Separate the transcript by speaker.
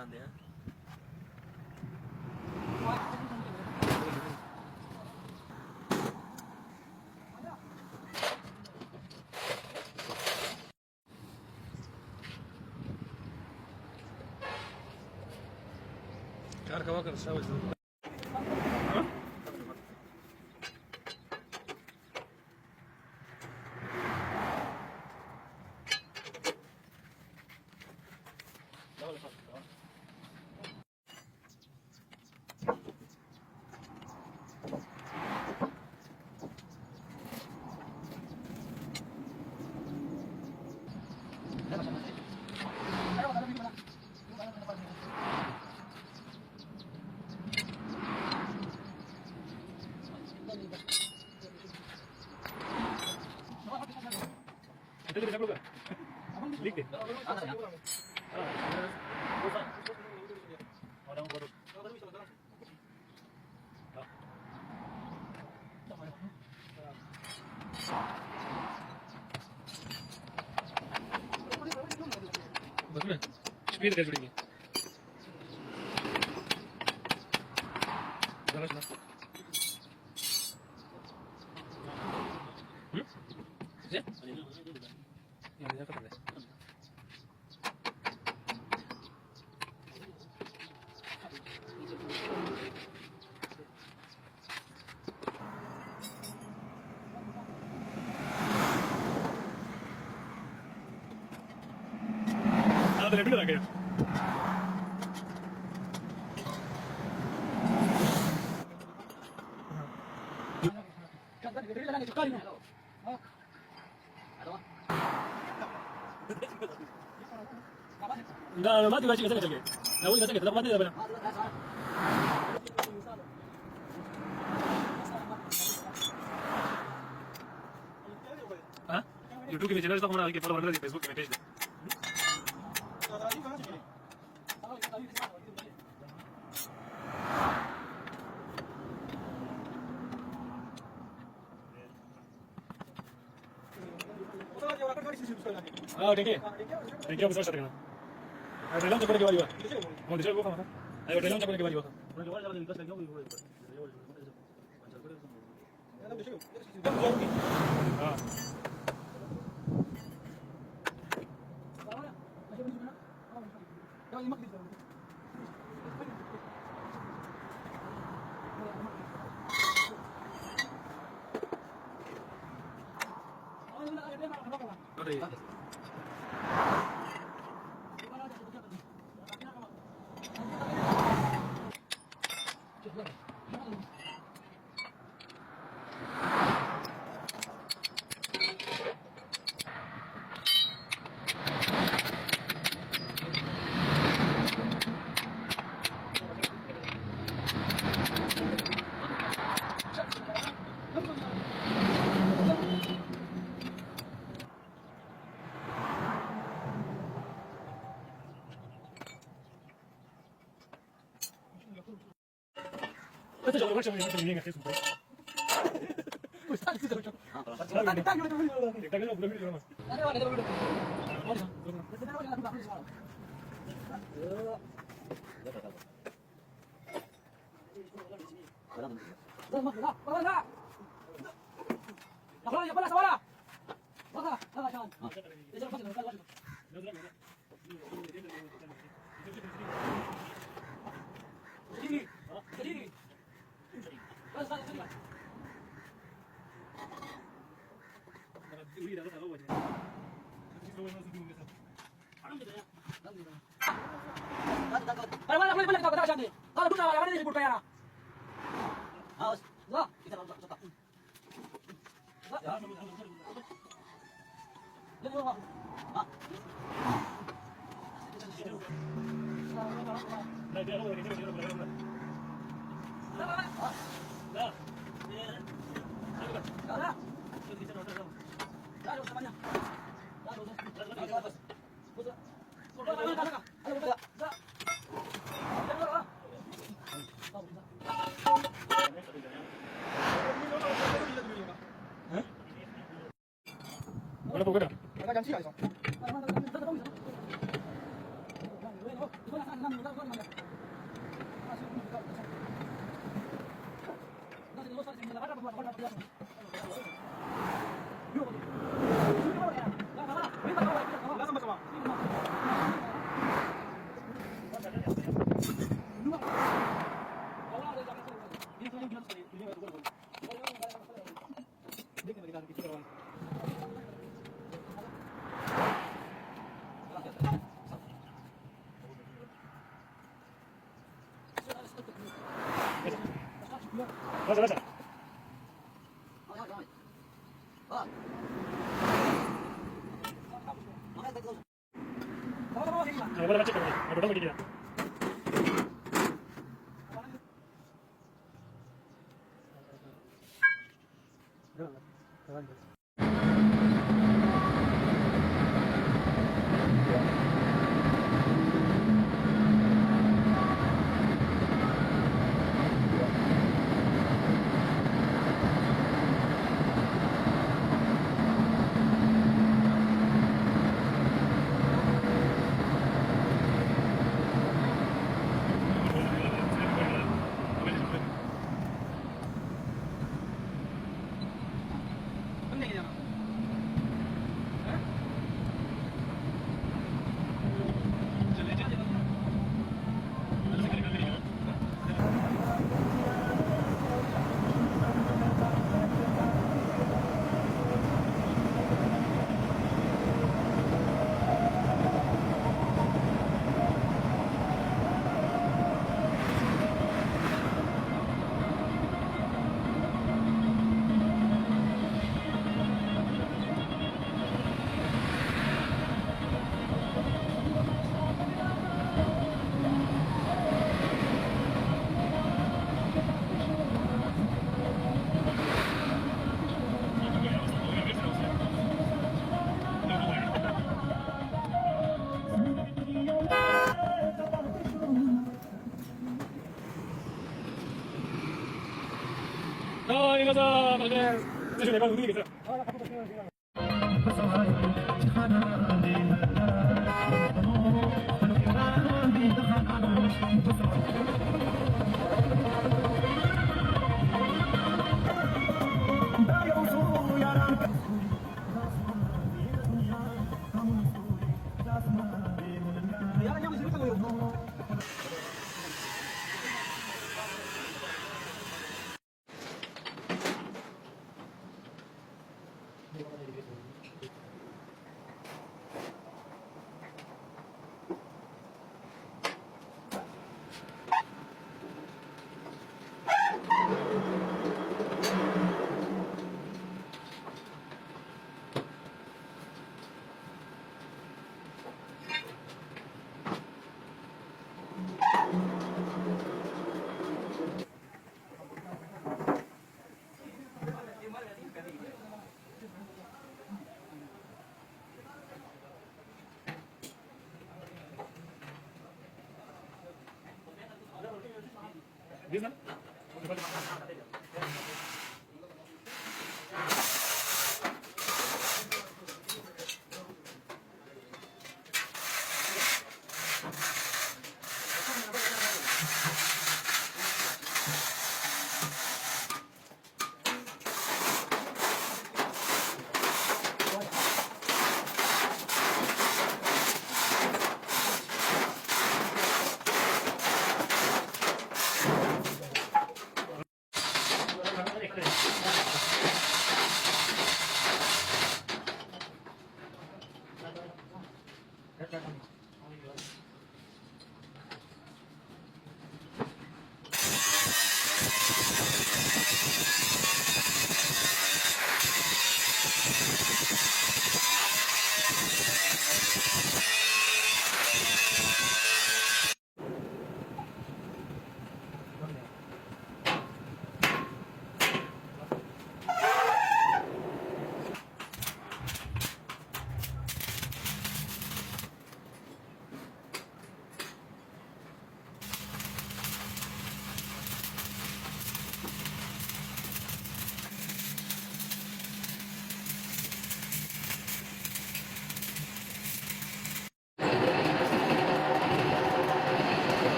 Speaker 1: grande, ¿eh? Caraca, va a cansar, güey. Itu bisa keluar. Dikit. Orang baru. Betul. Speed कर जोड़ेंगे. चलो चलो. Ya? Ya, ya kata deh. Ada lebih lagi ya. Enggak mati baca kata kata. Nah, udah kata tetap mati dah benar. हाँ? YouTube के channel तक हमारा आगे follow करना है Facebook के पेज दे. हाँ ठीक है. ठीक है बस स्टार्ट करना. अरे टेलम चपड़ के बारी हुआ. वो दिशा को खाना. अरे टेलम चपड़ के बारी हुआ. हाँ. Itu jangan macam ini nggak sih? Ustaz itu jangan. Kita belum belum. Ada ada belum. Ada apa? Ada ganti nggak?
Speaker 2: 맞아 맞아. 이번에 맞지 거기. 노란 거 기기야. 이거다. 맞네. 사실 내가 운동이겠어. ¿Listo? Gracias.